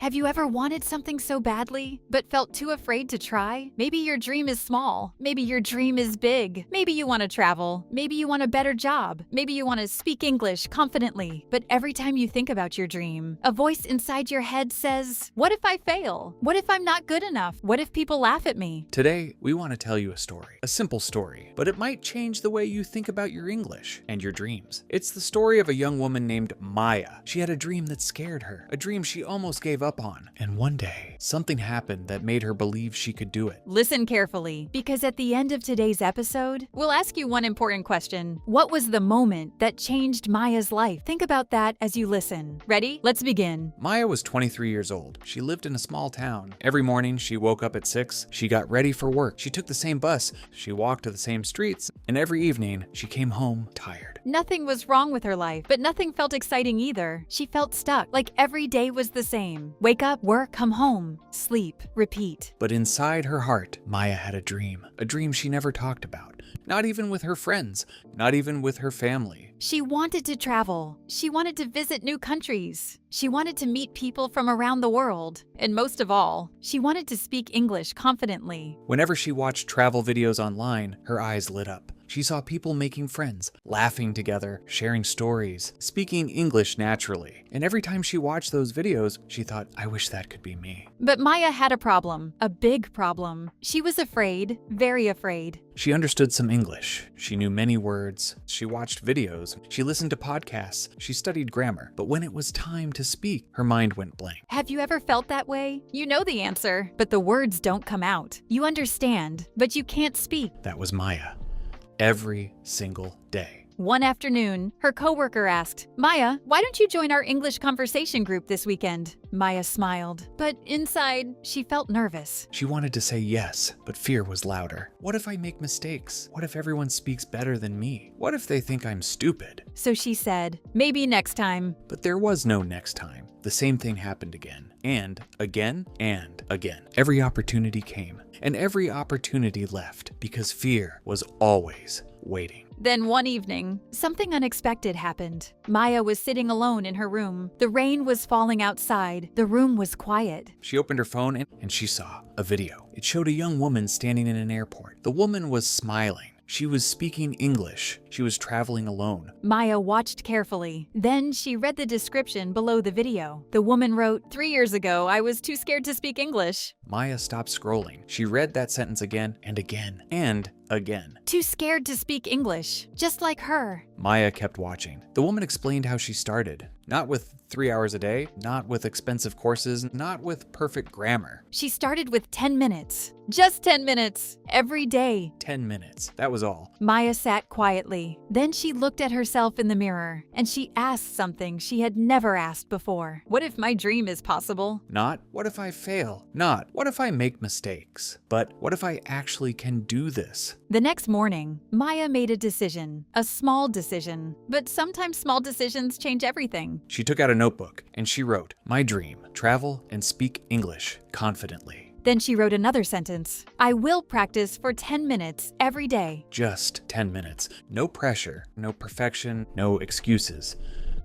Have you ever wanted something so badly, but felt too afraid to try? Maybe your dream is small. Maybe your dream is big. Maybe you want to travel. Maybe you want a better job. Maybe you want to speak English confidently. But every time you think about your dream, a voice inside your head says, what if I fail? What if I'm not good enough? What if people laugh at me? Today, we want to tell you a story, a simple story, but it might change the way you think about your English and your dreams. It's the story of a young woman named Maya. She had a dream that scared her, a dream she almost gave up on. And one day, something happened that made her believe she could do it. Listen carefully, because at the end of today's episode, we'll ask you one important question. What was the moment that changed Maya's life? Think about that as you listen. Ready? Let's begin. Maya was 23 years old. She lived in a small town. Every morning, she woke up at 6. She got ready for work. She took the same bus. She walked to the same streets. And every evening, she came home tired. Nothing was wrong with her life, but nothing felt exciting either. She felt stuck, like every day was the same. Wake up, work, come home, sleep, repeat. But inside her heart, Maya had a dream she never talked about. Not even with her friends, not even with her family. She wanted to travel. She wanted to visit new countries. She wanted to meet people from around the world. And most of all, she wanted to speak English confidently. Whenever she watched travel videos online, her eyes lit up. She saw people making friends, laughing together, sharing stories, speaking English naturally. And every time she watched those videos, she thought, I wish that could be me. But Maya had a problem, a big problem. She was afraid, very afraid. She understood some English. She knew many words. She watched videos. She listened to podcasts. She studied grammar. But when it was time to speak, her mind went blank. Have you ever felt that way? You know the answer, but the words don't come out. You understand, but you can't speak. That was Maya. Every single day. One afternoon, her coworker asked, Maya, why don't you join our English conversation group this weekend? Maya smiled, but inside, she felt nervous. She wanted to say yes, but fear was louder. What if I make mistakes? What if everyone speaks better than me? What if they think I'm stupid? So she said, maybe next time. But there was no next time. The same thing happened again, and again, and again. Every opportunity came, and every opportunity left, because fear was always waiting. Then one evening, something unexpected happened. Maya was sitting alone in her room. The rain was falling outside. The room was quiet. She opened her phone and she saw a video. It showed a young woman standing in an airport. The woman was smiling. She was speaking English. She was traveling alone. Maya watched carefully. Then she read the description below the video. The woman wrote, 3 years ago, I was too scared to speak English. Maya stopped scrolling. She read that sentence again and again and again. Too scared to speak English, just like her. Maya kept watching. The woman explained how she started. Not with 3 hours a day, not with expensive courses, not with perfect grammar. She started with 10 minutes. Just 10 minutes. Every day. 10 minutes. That was all. Maya sat quietly. Then she looked at herself in the mirror, and she asked something she had never asked before. What if my dream is possible? Not, what if I fail? Not, what if I make mistakes? But what if I actually can do this? The next morning, Maya made a decision. A small decision. But sometimes small decisions change everything. She took out a notebook and she wrote, my dream, travel and speak English confidently. Then she wrote another sentence. I will practice for 10 minutes every day. Just 10 minutes. No pressure, no perfection, no excuses.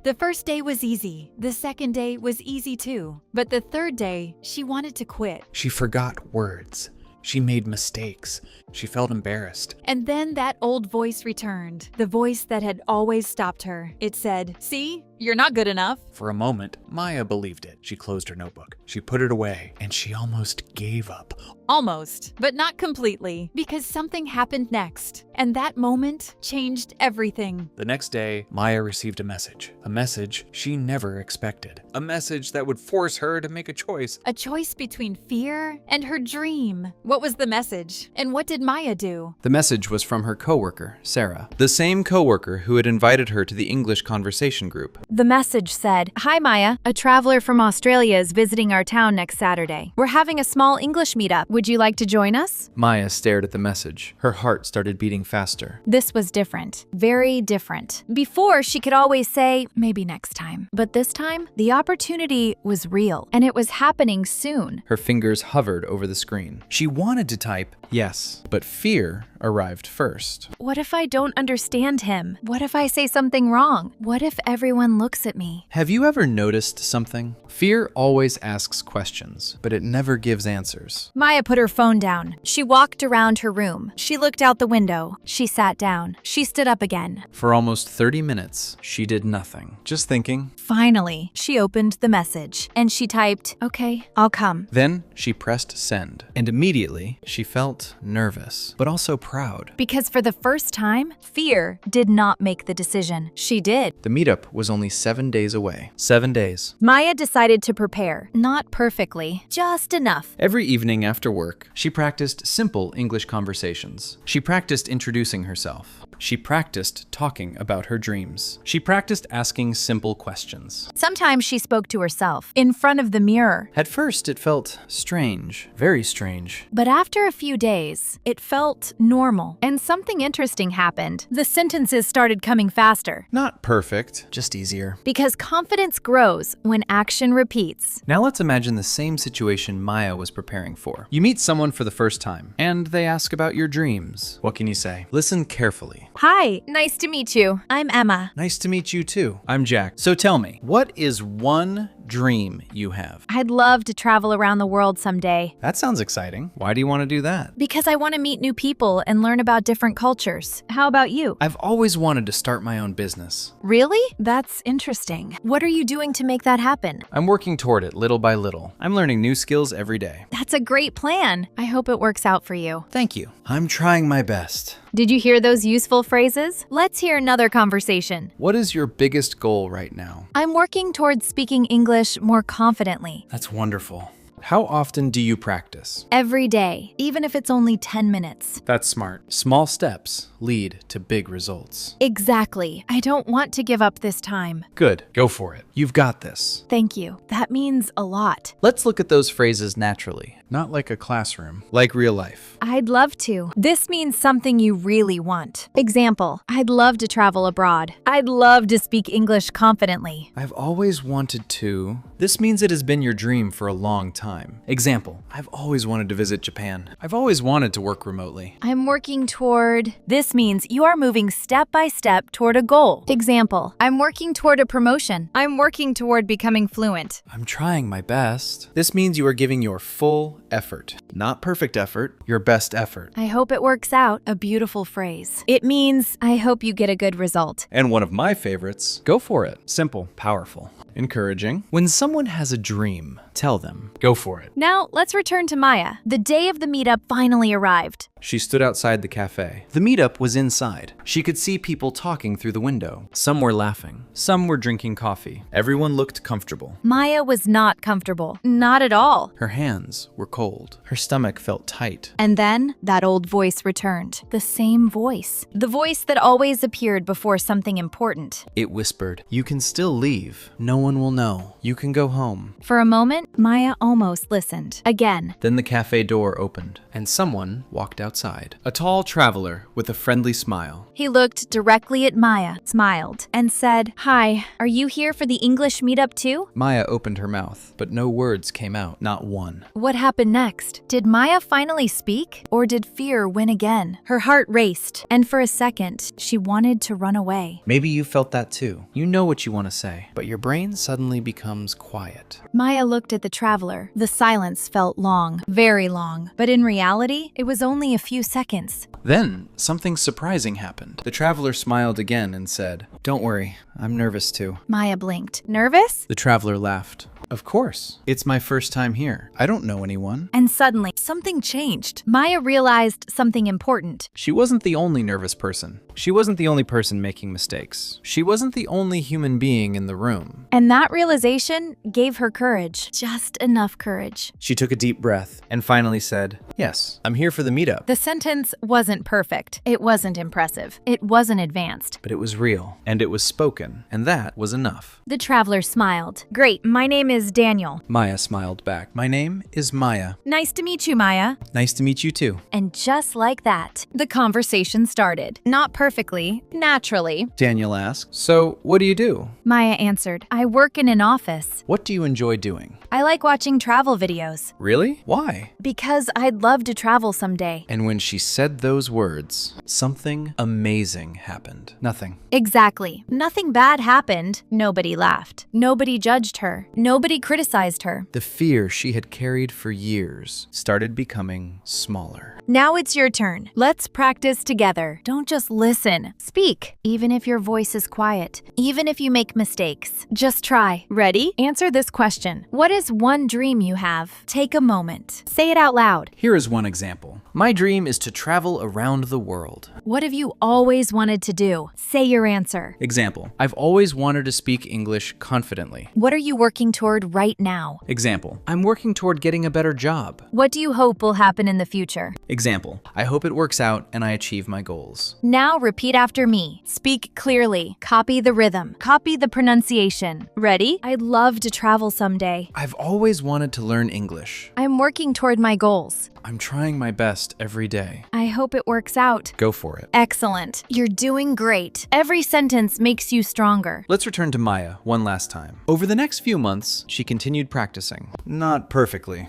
The first day was easy. The second day was easy too. But the third day, she wanted to quit. She forgot words. She made mistakes. She felt embarrassed. And then that old voice returned, the voice that had always stopped her. It said, see, you're not good enough. For a moment, Maya believed it. She closed her notebook. She put it away, and she almost gave up. Almost, but not completely, because something happened next. And that moment changed everything. The next day, Maya received a message she never expected. A message that would force her to make a choice. A choice between fear and her dream. What was the message? And what did Maya do? The message was from her coworker, Sarah, the same coworker who had invited her to the English conversation group. The message said, Hi Maya, a traveler from Australia is visiting our town next Saturday. We're having a small English meetup. Would you like to join us? Maya stared at the message. Her heart started beating faster. This was different. Very different. Before, she could always say, maybe next time. But this time, the opportunity was real, and it was happening soon. Her fingers hovered over the screen. She wanted to type yes, but fear arrived first. What if I don't understand him? What if I say something wrong? What if everyone looks at me? Have you ever noticed something? Fear always asks questions, but it never gives answers. Maya put her phone down. She walked around her room. She looked out the window. She sat down. She stood up again. For almost 30 minutes, she did nothing, just thinking. Finally, she opened the message and she typed, "Okay, I'll come." Then she pressed send, and immediately she felt nervous, but also proud. Because for the first time, fear did not make the decision. She did. The meetup was only 7 days away. 7 days. Maya decided to prepare. Not perfectly, just enough. Every evening after work, she practiced simple English conversations. She practiced introducing herself. She practiced talking about her dreams. She practiced asking simple questions. Sometimes she spoke to herself in front of the mirror. At first, it felt strange, very strange. But after a few days, it felt normal. And something interesting happened. The sentences started coming faster. Not perfect, just easier. Because confidence grows when action repeats. Now let's imagine the same situation Maya was preparing for. You meet someone for the first time, and they ask about your dreams. What can you say? Listen carefully. Hi, nice to meet you. I'm Emma. Nice to meet you too. I'm Jack. So tell me, what is one dream you have? I'd love to travel around the world someday. That sounds exciting. Why do you want to do that? Because I want to meet new people and learn about different cultures. How about you? I've always wanted to start my own business. Really? That's interesting. What are you doing to make that happen? I'm working toward it little by little. I'm learning new skills every day. That's a great plan. I hope it works out for you. Thank you. I'm trying my best. Did you hear those useful phrases? Let's hear another conversation. What is your biggest goal right now? I'm working towards speaking English more confidently. That's wonderful. How often do you practice? Every day, even if it's only 10 minutes. That's smart. Small steps lead to big results. Exactly. I don't want to give up this time. Good. Go for it. You've got this. Thank you. That means a lot. Let's look at those phrases naturally, not like a classroom, like real life. I'd love to. This means something you really want. Example, I'd love to travel abroad. I'd love to speak English confidently. I've always wanted to. This means it has been your dream for a long time. Example, I've always wanted to visit Japan. I've always wanted to work remotely. I'm working toward. This means you are moving step by step toward a goal. Example, I'm working toward a promotion. I'm working toward becoming fluent. I'm trying my best. This means you are giving your full effort. Not perfect effort, your best effort. I hope it works out. A beautiful phrase. It means I hope you get a good result. And one of my favorites, go for it. Simple, powerful, encouraging. When someone has a dream, tell them, go for it. Now, let's return to Maya. The day of the meetup finally arrived. She stood outside the cafe. The meetup was inside. She could see people talking through the window. Some were laughing. Some were drinking coffee. Everyone looked comfortable. Maya was not comfortable. Not at all. Her hands were cold. Her stomach felt tight. And then that old voice returned. The same voice. The voice that always appeared before something important. It whispered, "You can still leave. No one will know. You can go home." For a moment, Maya almost listened. Again. Then the cafe door opened, and someone walked outside. A tall traveler with a friendly smile. He looked directly at Maya, smiled, and said, "Hi, are you here for the English meetup too?" Maya opened her mouth, but no words came out, not one. What happened next? Did Maya finally speak? Or did fear win again? Her heart raced, and for a second, she wanted to run away. Maybe you felt that too. You know what you want to say, but your brain suddenly becomes quiet. Maya looked at the traveler. The silence felt long, very long, but in reality, it was only a few seconds. Then, something surprising happened. The traveler smiled again and said, "Don't worry, I'm nervous too." Maya blinked. Nervous? The traveler laughed. "Of course. It's my first time here. I don't know anyone." And suddenly, something changed. Maya realized something important. She wasn't the only nervous person. She wasn't the only person making mistakes. She wasn't the only human being in the room. And that realization gave her courage. Just enough courage. She took a deep breath and finally said, "Yes, I'm here for the meetup." The sentence wasn't perfect. It wasn't impressive. It wasn't advanced. But it was real, and it was spoken, and that was enough. The traveler smiled. Great, my name is Daniel. Maya smiled back. "My name is Maya." Nice to meet you, Maya. "Nice to meet you too." And just like that, the conversation started. Not perfectly, naturally. Daniel asked, "So, what do you do?" Maya answered, I work in an office. "What do you enjoy doing?" I like watching travel videos. "Really? Why?" Because I'd love to travel someday. And when she said those words, something amazing happened. Nothing. Exactly. Nothing bad happened. Nobody laughed. Nobody judged her. Nobody criticized her. The fear she had carried for years started becoming smaller. Now it's your turn. Let's practice together. Don't just listen. Speak, even if your voice is quiet, even if you make mistakes. Just try. Ready? Answer this question. What is one dream you have? Take a moment. Say it out loud. Here is one example. My dream is to travel around the world. What have you always wanted to do? Say your answer. Example. I've always wanted to speak English confidently. What are you working toward right now? Example. I'm working toward getting a better job. What do you hope will happen in the future? Example. I hope it works out and I achieve my goals. Now repeat after me. Speak clearly. Copy the rhythm. Copy the pronunciation. Ready? I'd love to travel someday. I've always wanted to learn English. I'm working toward my goals. I'm trying my best every day. I hope it works out. Go for it. Excellent. You're doing great. Every sentence makes you stronger. Let's return to Maya one last time. Over the next few months, she continued practicing. Not perfectly.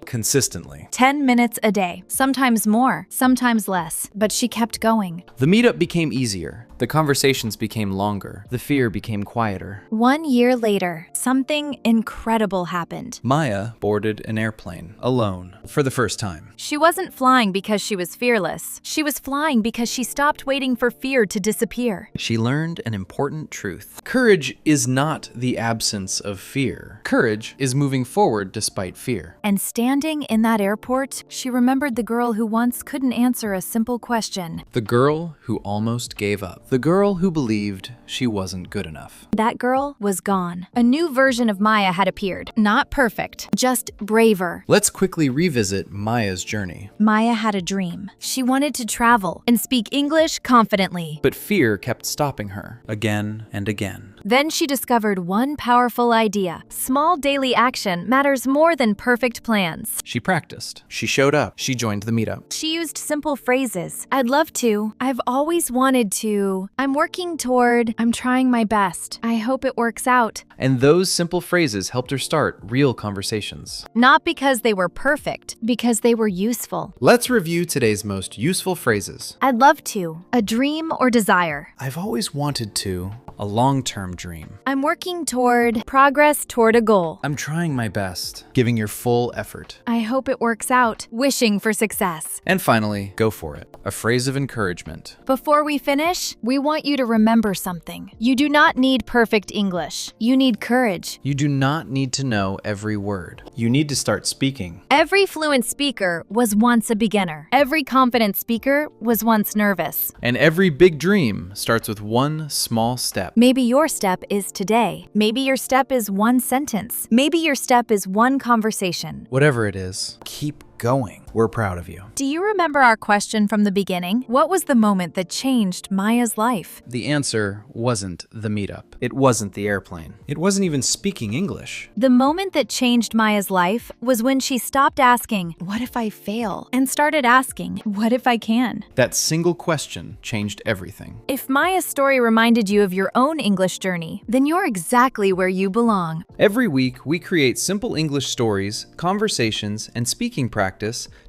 Consistently. 10 minutes a day. Sometimes more, sometimes less. But she kept going. The meetup became easier. The conversations became longer. The fear became quieter. 1 year later, something incredible happened. Maya boarded an airplane alone for the first time. She wasn't flying because she was fearless. She was flying because she stopped waiting for fear to disappear. She learned an important truth. Courage is not the absence of fear. Courage is moving forward despite fear. And standing in that airport, she remembered the girl who once couldn't answer a simple question. The girl who almost gave up. The girl who believed she wasn't good enough. That girl was gone. A new version of Maya had appeared. Not perfect, just braver. Let's quickly revisit Maya's journey. Maya had a dream. She wanted to travel and speak English confidently. But fear kept stopping her again and again. Then she discovered one powerful idea. Small daily action matters more than perfect plans. She practiced. She showed up. She joined the meetup. She used simple phrases. I'd love to. I've always wanted to. I'm working toward. I'm trying my best. I hope it works out. And those simple phrases helped her start real conversations. Not because they were perfect, because they were useful. Let's review today's most useful phrases. I'd love to. A dream or desire. I've always wanted to. A long-term dream. I'm working toward. Progress toward a goal. I'm trying my best. Giving your full effort. I hope it works out. Wishing for success. And finally, go for it. A phrase of encouragement. Before we finish, we want you to remember something. You do not need perfect English. You need courage. You do not need to know every word. You need to start speaking. Every fluent speaker was once a beginner. Every confident speaker was once nervous. And every big dream starts with one small step. Maybe your step is today. Maybe your step is one sentence. Maybe your step is one conversation. Whatever it is, keep going. We're proud of you. Do you remember our question from the beginning? What was the moment that changed Maya's life? The answer wasn't the meetup. It wasn't the airplane. It wasn't even speaking English. The moment that changed Maya's life was when she stopped asking, "What if I fail?" and started asking, "What if I can?" That single question changed everything. If Maya's story reminded you of your own English journey, then you're exactly where you belong. Every week, we create simple English stories, conversations, and speaking practice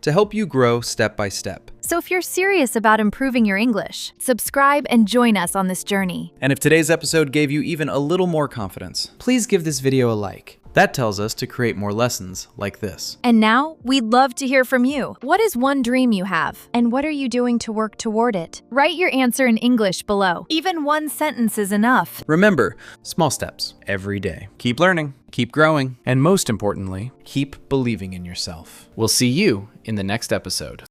to help you grow step by step. So if you're serious about improving your English, subscribe and join us on this journey. And if today's episode gave you even a little more confidence, please give this video a like. That tells us to create more lessons like this. And now, we'd love to hear from you. What is one dream you have? And what are you doing to work toward it? Write your answer in English below. Even one sentence is enough. Remember, small steps every day. Keep learning, keep growing, and most importantly, keep believing in yourself. We'll see you in the next episode.